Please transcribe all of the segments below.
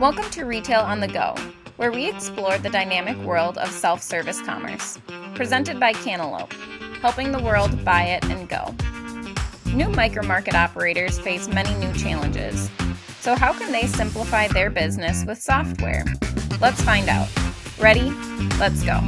Welcome to Retail on the Go, where we explore the dynamic world of self-service commerce. Presented by Cantaloupe, helping the world buy it and go. New micromarket operators face many new challenges. So how can they simplify their business with software? Let's find out. Ready? Let's go.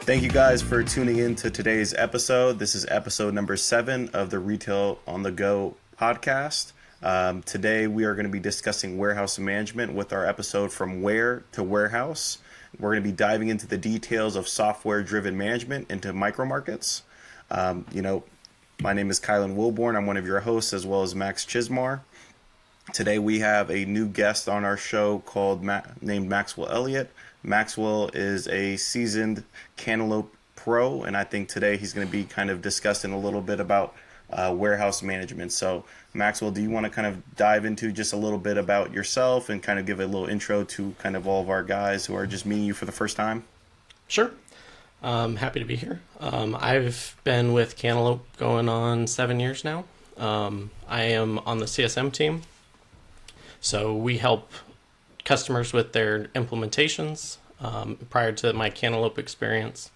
Thank you guys for tuning in to today's episode. This is episode number 7 of the Retail on the Go podcast. Today we are going to be discussing warehouse management with our episode From Where to Warehouse. We're going to be diving into the details of software-driven management into micromarkets. My name is Kylan Wilborn. I'm one of your hosts, as well as Max Chismar. Today we have a new guest on our show named Maxwell Elliott. Maxwell is a seasoned Cantaloupe pro, and I think today he's going to be kind of discussing a little bit about warehouse management. So, Maxwell, do you want to kind of dive into just a little bit about yourself and kind of give a little intro to kind of all of our guys who are just meeting you for the first time? Sure. Happy to be here. I've been with Cantaloupe going on 7 years now. I am on the CSM team, so we help customers with their implementations. Prior to my Cantaloupe experience,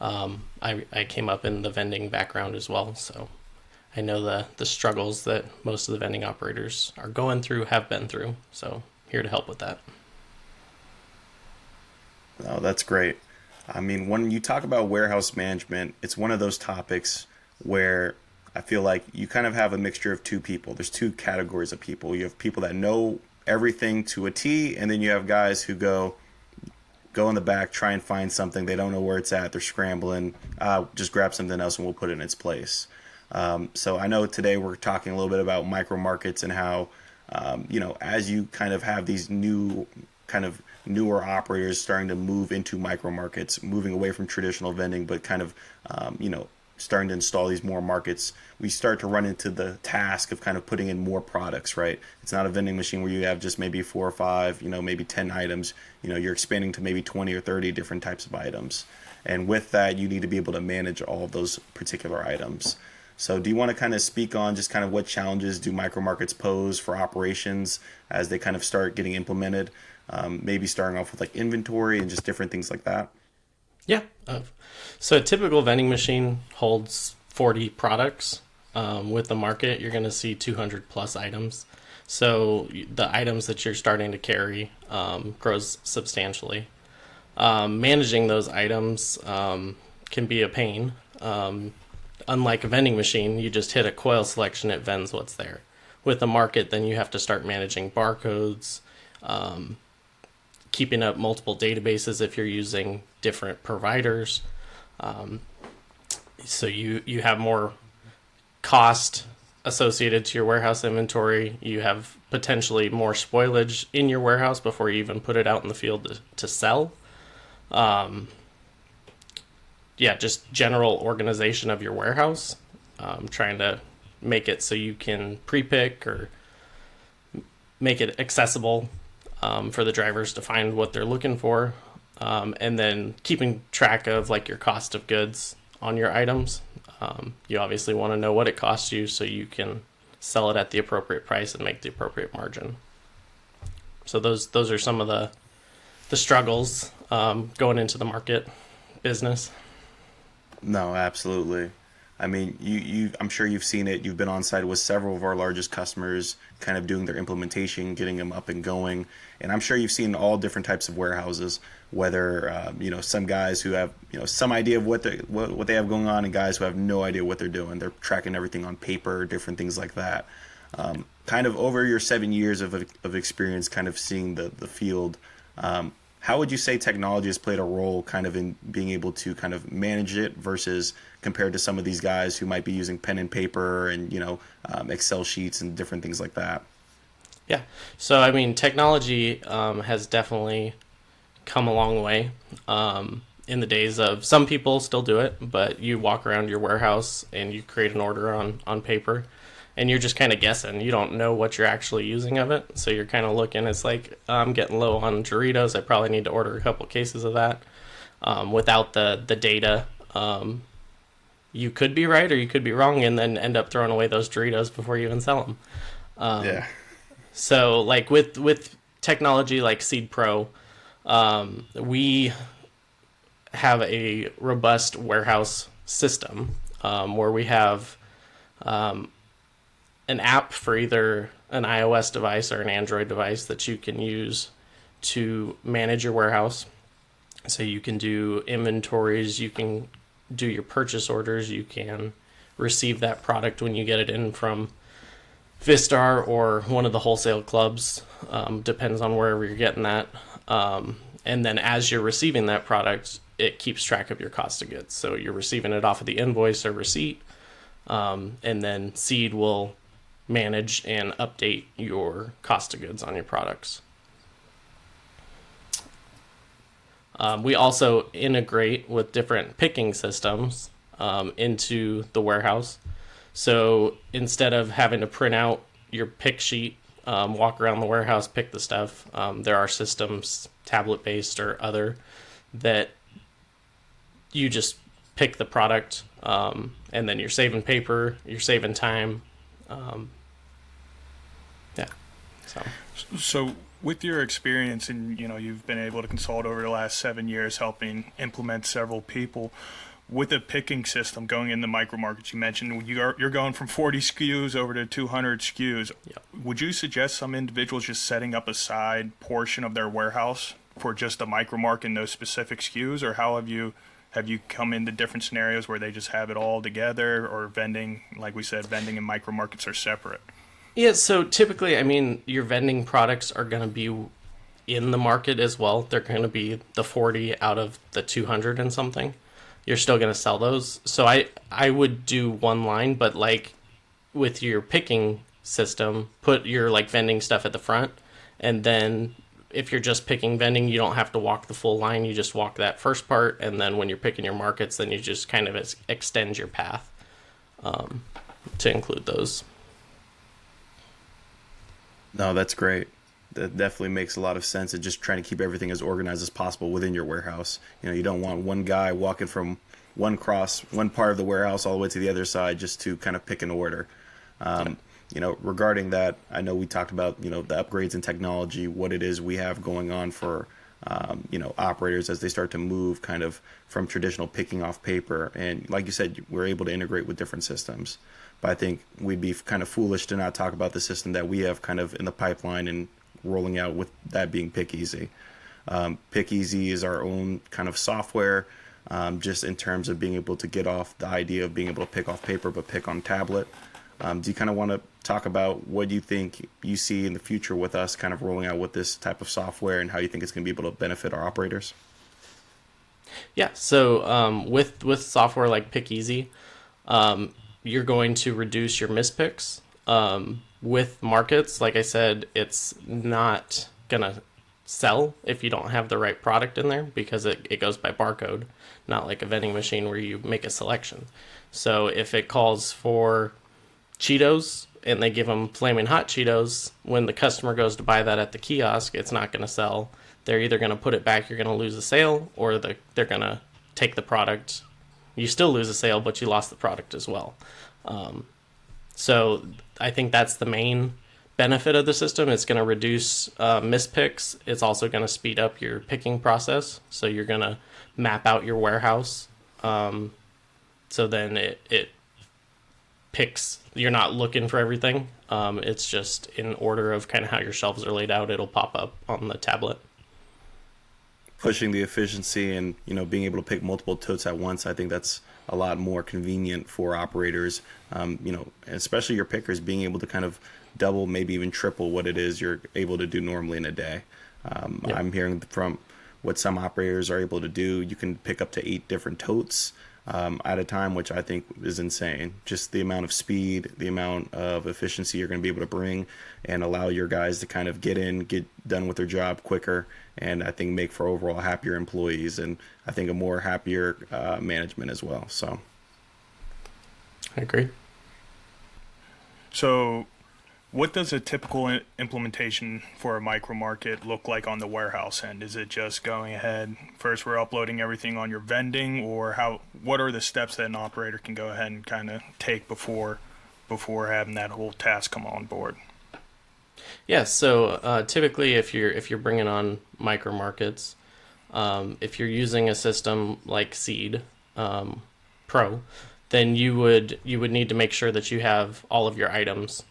I came up in the vending background as well, so I know the struggles that most of the vending operators are going through, have been through, so here to help with that. Oh, that's great. I mean, when you talk about warehouse management, it's one of those topics where I feel like you kind of have a mixture of two people. There's two categories of people. You have people that know everything to a T, and then you have guys who go in the back, try and find something. They don't know where it's at. They're scrambling. Just grab something else and we'll put it in its place. So I know today we're talking a little bit about micro markets and how, as you kind of have these newer operators starting to move into micro markets, moving away from traditional vending, but kind of, starting to install these more markets, we start to run into the task of kind of putting in more products, right? It's not a vending machine where you have just maybe 4 or 5, maybe 10 items. You're expanding to maybe 20 or 30 different types of items. And with that, you need to be able to manage all of those particular items. So do you want to kind of speak on just kind of what challenges do micro markets pose for operations as they kind of start getting implemented? Maybe starting off with like inventory and just different things like that. Yeah. So a typical vending machine holds 40 products. With the market, you're going to see 200 plus items. So the items that you're starting to carry grows substantially. Managing those items can be a pain. Unlike a vending machine, you just hit a coil selection, it vends what's there. With the market, then you have to start managing barcodes, keeping up multiple databases if you're using different providers. So you have more cost associated to your warehouse inventory. You have potentially more spoilage in your warehouse before you even put it out in the field to sell. Just general organization of your warehouse. Trying to make it so you can pre-pick or make it accessible for the drivers to find what they're looking for. And then keeping track of like your cost of goods on your items. You obviously want to know what it costs you so you can sell it at the appropriate price and make the appropriate margin. So those are some of the struggles going into the market business. No, absolutely. I mean, I'm sure you've seen it. You've been on site with several of our largest customers, kind of doing their implementation, getting them up and going. And I'm sure you've seen all different types of warehouses, whether, some guys who have, some idea of what they have going on and guys who have no idea what they're doing. They're tracking everything on paper, different things like that. Kind of over your 7 years of experience, kind of seeing the field, how would you say technology has played a role kind of in being able to kind of manage it versus compared to some of these guys who might be using pen and paper and, Excel sheets and different things like that? Yeah. So, I mean, technology has definitely come a long way. In the days of some people still do it, but you walk around your warehouse and you create an order on paper and you're just kind of guessing. You don't know what you're actually using of it, so you're kind of looking. It's like, I'm getting low on Doritos. I probably need to order a couple cases of that. Without the data, you could be right or you could be wrong, and then end up throwing away those Doritos before you even sell them. Yeah. So like with technology like Seed Pro, we have a robust warehouse system where we have an app for either an iOS device or an Android device that you can use to manage your warehouse. So you can do inventories, you can do your purchase orders, you can receive that product when you get it in from Vistar or one of the wholesale clubs, depends on wherever you're getting that. And then as you're receiving that product, it keeps track of your cost of goods. So you're receiving it off of the invoice or receipt, and then Seed will manage and update your cost of goods on your products. We also integrate with different picking systems into the warehouse. So instead of having to print out your pick sheet, walk around the warehouse, pick the stuff, there are systems, tablet-based or other, that you just pick the product, and then you're saving paper, you're saving time. Yeah. So with your experience, and you've been able to consult over the last 7 years helping implement several people with a picking system going in the micro markets, you mentioned you're going from 40 SKUs over to 200 SKUs. Yep. Would you suggest some individuals just setting up a side portion of their warehouse for just a micro market and those specific SKUs, or how have you come into different scenarios where they just have it all together, or vending, like we said, vending and micro markets are separate? Yeah, so typically, I mean, your vending products are going to be in the market as well. They're going to be the 40 out of the 200 and something. You're still going to sell those. So I would do one line, but like with your picking system, put your like vending stuff at the front. And then if you're just picking vending, you don't have to walk the full line. You just walk that first part. And then when you're picking your markets, then you just kind of extend your path to include those. No, that's great. That definitely makes a lot of sense. And just trying to keep everything as organized as possible within your warehouse. You don't want one guy walking from one part of the warehouse all the way to the other side just to kind of pick an order. Regarding that, I know we talked about, the upgrades in technology, what it is we have going on for, operators as they start to move kind of from traditional picking off paper. And like you said, we're able to integrate with different systems. But I think we'd be kind of foolish to not talk about the system that we have kind of in the pipeline and rolling out, with that being PickEasy. PickEasy is our own kind of software, just in terms of being able to get off the idea of being able to pick off paper but pick on tablet. Do you kind of want to talk about what you think you see in the future with us kind of rolling out with this type of software, and how you think it's going to be able to benefit our operators? Yeah, so with software like PickEasy, you're going to reduce your mispicks. With markets, like I said, it's not going to sell if you don't have the right product in there, because it goes by barcode, not like a vending machine where you make a selection. So if it calls for Cheetos and they give them Flaming Hot Cheetos, when the customer goes to buy that at the kiosk, it's not going to sell. They're either going to put it back, you're going to lose the sale, or they're going to take the product. You still lose a sale, but you lost the product as well. So I think that's the main benefit of the system. It's going to reduce mispicks. It's also going to speed up your picking process. So you're going to map out your warehouse. So then it picks. You're not looking for everything. It's just in order of kind of how your shelves are laid out. It'll pop up on the tablet. Pushing the efficiency and being able to pick multiple totes at once, I think that's a lot more convenient for operators, especially your pickers, being able to kind of double, maybe even triple what it is you're able to do normally in a day. Yeah. I'm hearing from what some operators are able to do. You can pick up to 8 different totes at a time, which I think is insane. Just the amount of speed, the amount of efficiency you're going to be able to bring and allow your guys to kind of get done with their job quicker, and I think make for overall happier employees, and I think a more happier management as well. So I agree. So, what does a typical implementation for a micro market look like on the warehouse end? Is it just going ahead, first we're uploading everything on your vending, or what are the steps that an operator can go ahead and kind of take before having that whole task come on board? Yeah, so typically if you're bringing on micro markets, if you're using a system like Seed Pro, then you would need to make sure that you have all of your items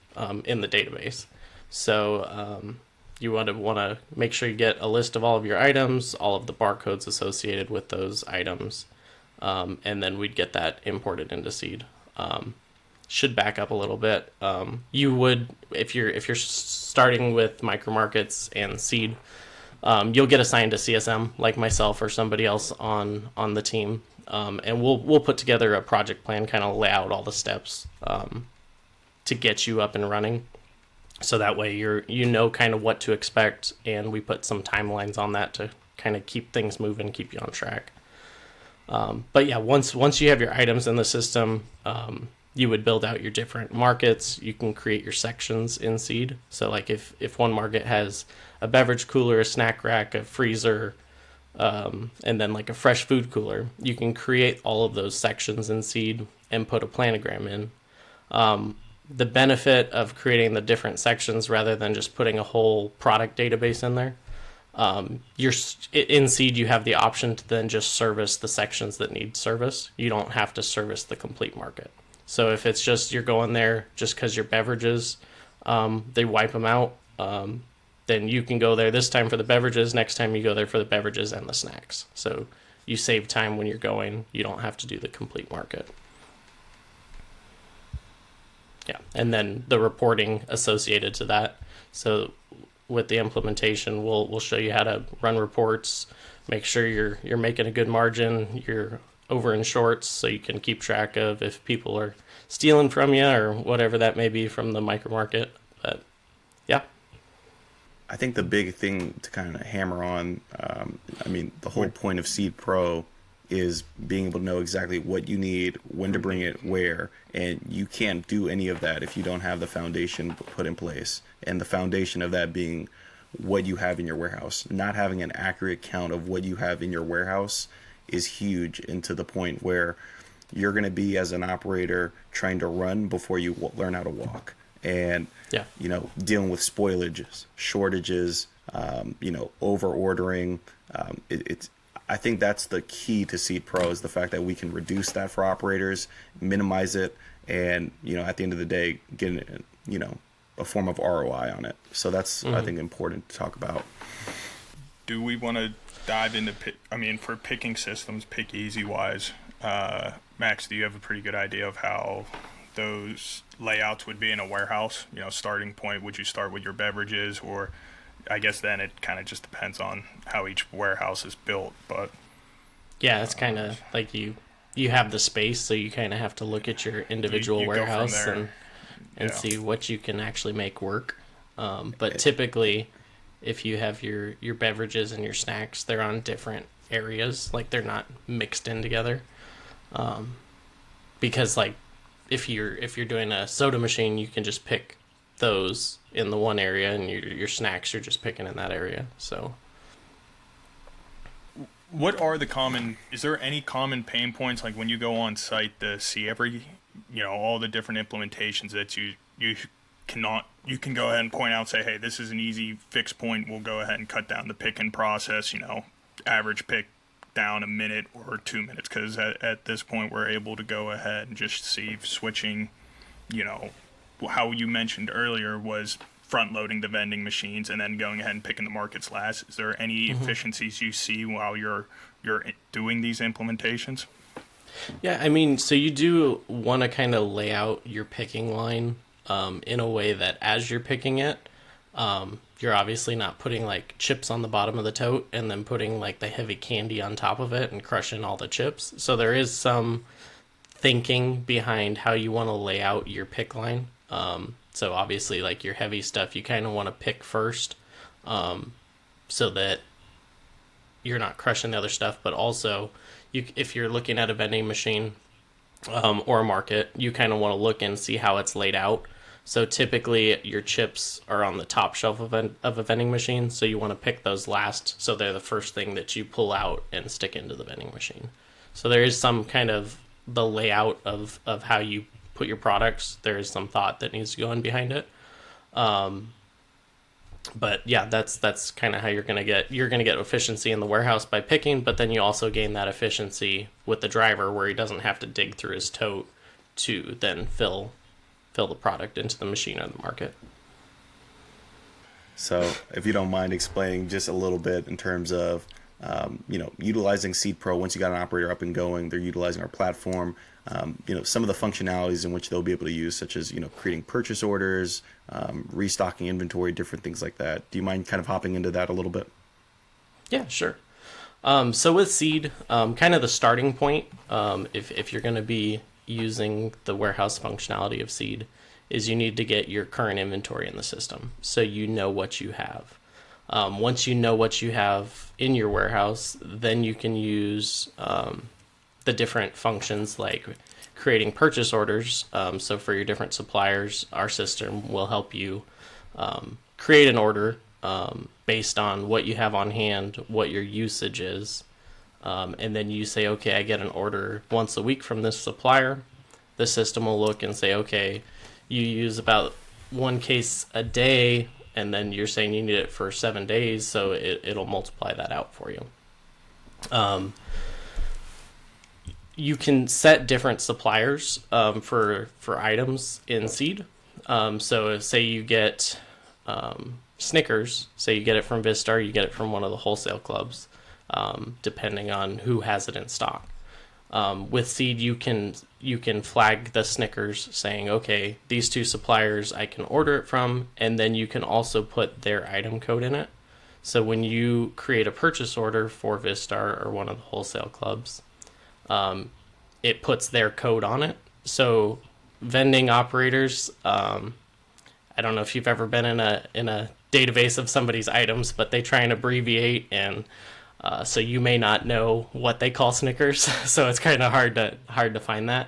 in the database. So you want to make sure you get a list of all of your items, all of the barcodes associated with those items, and then we'd get that imported into Seed. Should back up a little bit. You would, if you're starting with micro markets and Seed, you'll get assigned a CSM like myself or somebody else on the team, and we'll put together a project plan, kind of lay out all the steps to get you up and running. So that way you know kind of what to expect, and we put some timelines on that to kind of keep things moving, keep you on track. But yeah, once you have your items in the system, you would build out your different markets. You can create your sections in Seed. So like if one market has a beverage cooler, a snack rack, a freezer, and then like a fresh food cooler, you can create all of those sections in Seed and put a planogram in. The benefit of creating the different sections rather than just putting a whole product database in there, in Seed you have the option to then just service the sections that need service. You don't have to service the complete market. So if it's just you're going there just because your beverages, they wipe them out, then you can go there this time for the beverages, next time you go there for the beverages and the snacks. So you save time when you're going. You don't have to do the complete market. Yeah, and then the reporting associated to that. So with the implementation, we'll show you how to run reports, make sure you're making a good margin, you're over in shorts, so you can keep track of if people are stealing from you or whatever that may be from the micro market. But yeah. I think the big thing to kind of hammer on, the whole point of Seed Pro is being able to know exactly what you need, when to bring it, where, and you can't do any of that if you don't have the foundation put in place. And the foundation of that being what you have in your warehouse. Not having an accurate count of what you have in your warehouse is huge, and to the point where you're going to be, as an operator, trying to run before you learn how to walk. And, dealing with spoilages, shortages, over ordering. I think that's the key to Seed Pro, is the fact that we can reduce that for operators, minimize it, and, at the end of the day, get, a form of ROI on it. So that's, I think, important to talk about. Do we want to dive into, for picking systems, Pick Easy wise, Max, do you have a pretty good idea of how those layouts would be in a warehouse? Starting point, would you start with your beverages, or I guess then it kind of just depends on how each warehouse is built, but yeah, it's kind of like you have the space, so you kind of have to look at your individual warehouse and see what you can actually make work. But typically, if you have your beverages and your snacks, they're on different areas, like they're not mixed in together. Because like if you're doing a soda machine, you can just pick those in the one area, and your snacks you're just picking in that area. So is there any common pain points, like when you go on site to see all the different implementations that you can go ahead and point out, say, hey, this is an easy fix point, we'll go ahead and cut down the picking process, average pick down a minute or 2 minutes, because at this point we're able to go ahead and just see switching, how you mentioned earlier was front loading the vending machines and then going ahead and picking the markets last. Is there any efficiencies you see while you're doing these implementations? Yeah, so you do want to kind of lay out your picking line in a way that as you're picking it, you're obviously not putting like chips on the bottom of the tote and then putting like the heavy candy on top of it and crushing all the chips. So there is some thinking behind how you want to lay out your pick line. So obviously like your heavy stuff, you kind of want to pick first, so that you're not crushing the other stuff. But also if you're looking at a vending machine, or a market, you kind of want to look and see how it's laid out. So typically your chips are on the top shelf of a vending machine, so you want to pick those last so they're the first thing that you pull out and stick into the vending machine. So there is some kind of the layout of how you put your products. There is some thought that needs to go in behind it. But yeah, that's kind of how you're gonna get efficiency in the warehouse by picking, but then you also gain that efficiency with the driver where he doesn't have to dig through his tote to then fill the product into the machine or the market. So if you don't mind explaining just a little bit in terms of, utilizing Seed Pro, once you got an operator up and going, they're utilizing our platform, some of the functionalities in which they'll be able to use, such as, creating purchase orders, restocking inventory, different things like that. Do you mind kind of hopping into that a little bit? Yeah, sure. So with Seed, kind of the starting point, if you're going to be using the warehouse functionality of Seed, is you need to get your current inventory in the system so you know what you have. Once you know what you have in your warehouse, then you can use the different functions like creating purchase orders. So for your different suppliers, our system will help you create an order based on what you have on hand, what your usage is. And then you say, okay, I get an order once a week from this supplier. The system will look and say, okay, you use about 1 case a day, and then you're saying you need it for 7 days, so it'll multiply that out for you. You can set different suppliers for items in Seed. So say you get Snickers, say you get it from Vistar, you get it from one of the wholesale clubs, depending on who has it in stock. With Seed, you can flag the Snickers saying, okay, these 2 suppliers I can order it from, and then you can also put their item code in it. So when you create a purchase order for Vistar or one of the wholesale clubs, it puts their code on it. So vending operators, I don't know if you've ever been in a database of somebody's items, but they try and abbreviate, and so you may not know what they call Snickers, so it's kind of hard to find that.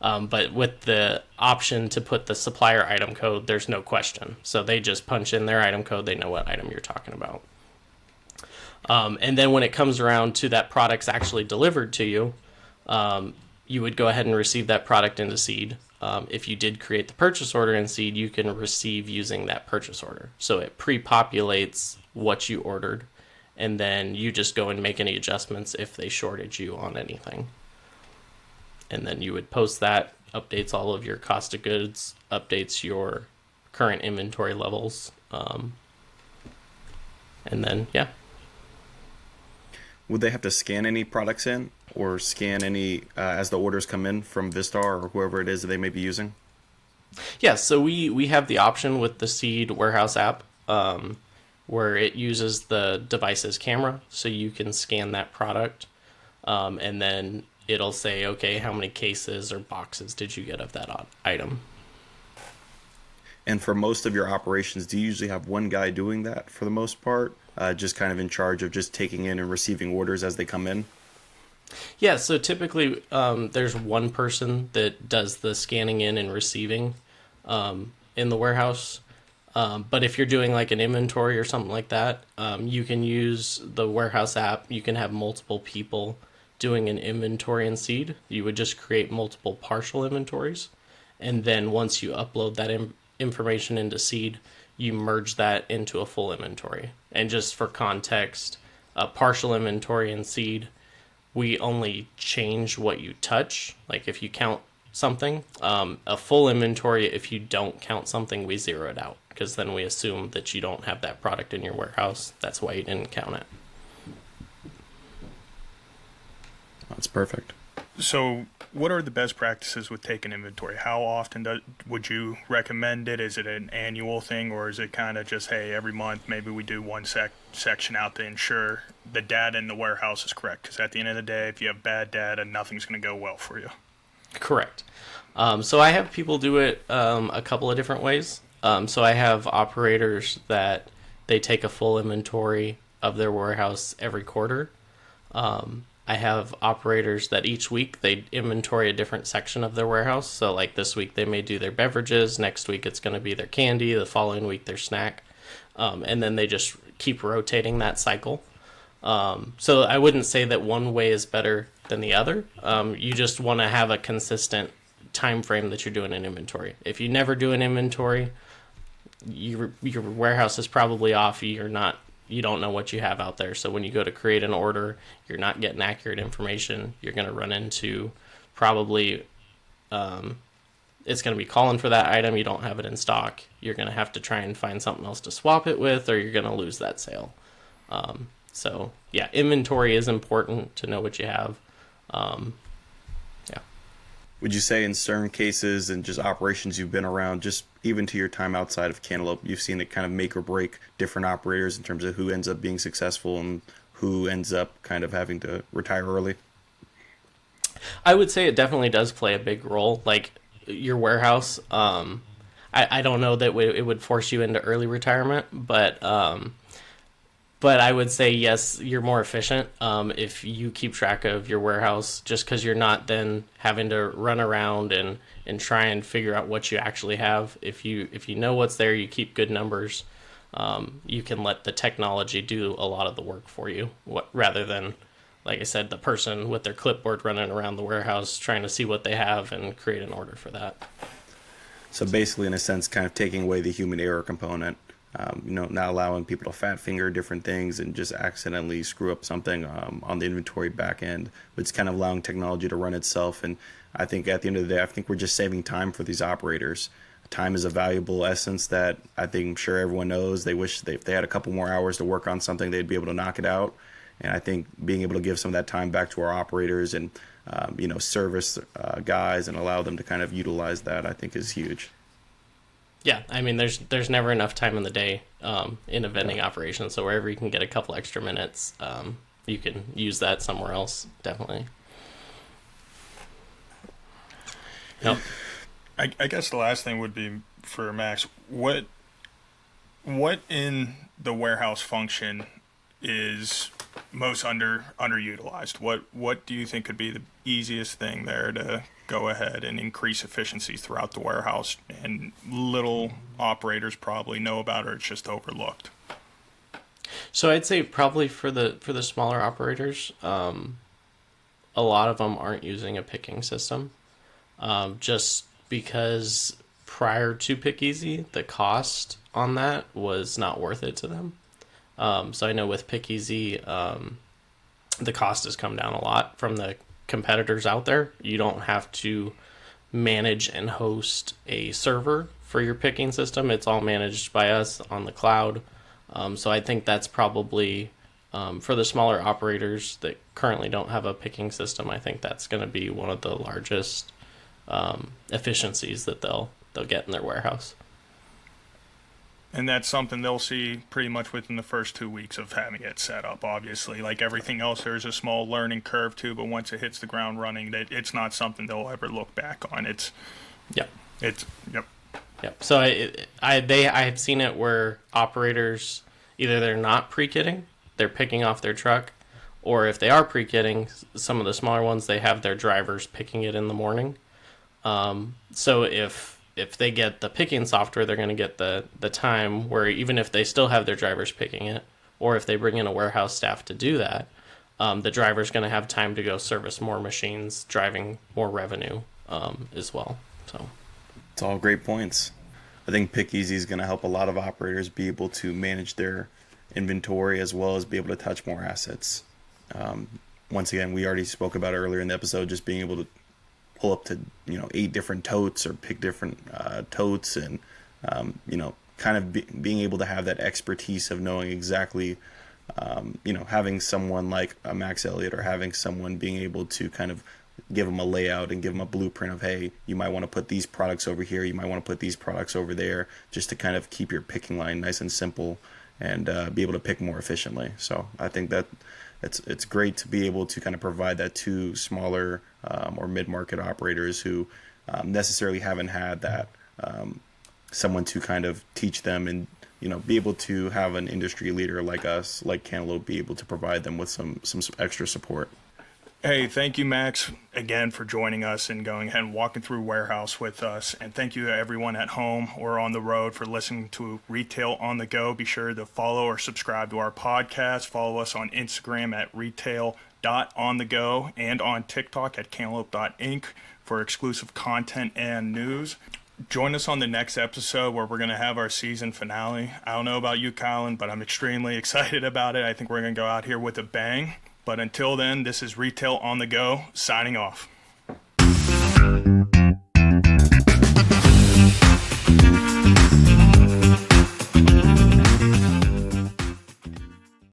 But with the option to put the supplier item code, there's no question. So they just punch in their item code, they know what item you're talking about. And then when it comes around to that product's actually delivered to you, you would go ahead and receive that product into Seed. If you did create the purchase order in Seed, you can receive using that purchase order. So it pre-populates what you ordered, and then you just go and make any adjustments if they shorted you on anything. And then you would post that, updates all of your cost of goods, updates your current inventory levels, and then, yeah. Would they have to scan any products in or scan any as the orders come in from Vistar or whoever it is that they may be using? Yeah, so we have the option with the Seed Warehouse app where it uses the device's camera, so you can scan that product, and then it'll say, okay, how many cases or boxes did you get of that item? And for most of your operations, do you usually have one guy doing that for the most part, just kind of in charge of just taking in and receiving orders as they come in? Yeah, so typically there's one person that does the scanning in and receiving in the warehouse. But if you're doing like an inventory or something like that, you can use the warehouse app. You can have multiple people doing an inventory in Seed. You would just create multiple partial inventories. And then once you upload that information into Seed, you merge that into a full inventory. And just for context, a partial inventory in Seed, we only change what you touch. Like if you count something, a full inventory, if you don't count something, we zero it out, because then we assume that you don't have that product in your warehouse. That's why you didn't count it. That's perfect. So what are the best practices with taking inventory? How often would you recommend it? Is it an annual thing, or is it kind of just, hey, every month maybe we do one section out to ensure the data in the warehouse is correct? Because at the end of the day, if you have bad data, nothing's going to go well for you. Correct. So I have people do it a couple of different ways. So I have operators that they take a full inventory of their warehouse every quarter. I have operators that each week they inventory a different section of their warehouse. So like this week they may do their beverages, next week it's going to be their candy, the following week their snack, and then they just keep rotating that cycle. So I wouldn't say that one way is better than the other. You just want to have a consistent time frame that you're doing an inventory. If you never do an inventory, your warehouse is probably off. You don't know what you have out there. So when you go to create an order, you're not getting accurate information. You're going to run into probably it's going to be calling for that item. You don't have it in stock. You're going to have to try and find something else to swap it with, or you're going to lose that sale. So yeah, inventory is important to know what you have. Yeah. Would you say in certain cases and just operations you've been around, just even to your time outside of Cantaloupe, you've seen it kind of make or break different operators in terms of who ends up being successful and who ends up kind of having to retire early? I would say it definitely does play a big role. Like your warehouse, I don't know that it would force you into early retirement, but I would say yes, you're more efficient if you keep track of your warehouse, just because you're not then having to run around and try and figure out what you actually have. If you know what's there, you keep good numbers. You can let the technology do a lot of the work for you, rather than, like I said, the person with their clipboard running around the warehouse trying to see what they have and create an order for that. So basically, in a sense, kind of taking away the human error component. Not allowing people to fat finger different things and just accidentally screw up something on the inventory back end. But it's kind of allowing technology to run itself. And I think at the end of the day, I think we're just saving time for these operators. Time is a valuable essence that I'm sure everyone knows. They wish if they had a couple more hours to work on something, they'd be able to knock it out. And I think being able to give some of that time back to our operators and, service guys and allow them to kind of utilize that, I think is huge. Yeah, I mean, there's never enough time in the day in a vending operation. So wherever you can get a couple extra minutes, you can use that somewhere else. Definitely. Yep. I guess the last thing would be for Max. What in the warehouse function is most underutilized? What do you think could be the easiest thing there to go ahead and increase efficiencies throughout the warehouse, and little operators probably know about, or it's just overlooked? So I'd say probably for the smaller operators, a lot of them aren't using a picking system, just because prior to Pick Easy, the cost on that was not worth it to them. So I know with Pick Easy, the cost has come down a lot from the competitors out there. You don't have to manage and host a server for your picking system. It's all managed by us on the cloud. So I think that's probably for the smaller operators that currently don't have a picking system. I think that's going to be one of the largest efficiencies that they'll get in their warehouse. And that's something they'll see pretty much within the first 2 weeks of having it set up. Obviously, like everything else, there's a small learning curve too, but once it hits the ground running, it's not something they'll ever look back on. Yep. Yep. So I've seen it where operators, either they're not pre-kitting, they're picking off their truck, or if they are pre-kitting, some of the smaller ones, they have their drivers picking it in the morning. So if they get the picking software, they're going to get the time where even if they still have their drivers picking it, or if they bring in a warehouse staff to do that, the driver's going to have time to go service more machines, driving more revenue as well. So it's all great points. I think Pick Easy is going to help a lot of operators be able to manage their inventory as well as be able to touch more assets. Once again, we already spoke about earlier in the episode, just being able to pull up to 8 different totes or pick different totes, and kind of being able to have that expertise of knowing exactly having someone like a Max Elliott or having someone being able to kind of give them a layout and give them a blueprint of, hey, you might want to put these products over here, you might want to put these products over there, just to kind of keep your picking line nice and simple and be able to pick more efficiently. So I think that it's great to be able to kind of provide that to smaller or mid-market operators who necessarily haven't had that someone to kind of teach them and be able to have an industry leader like us, like Cantaloupe, be able to provide them with some extra support. Hey, thank you, Max, again for joining us and going ahead and walking through Warehouse with us. And thank you to everyone at home or on the road for listening to Retail on the Go. Be sure to follow or subscribe to our podcast. Follow us on Instagram at retail.onthego and on TikTok at cantaloupe.inc for exclusive content and news. Join us on the next episode where we're going to have our season finale. I don't know about you, Colin, but I'm extremely excited about it. I think we're going to go out here with a bang. But until then, this is Retail on the Go, signing off.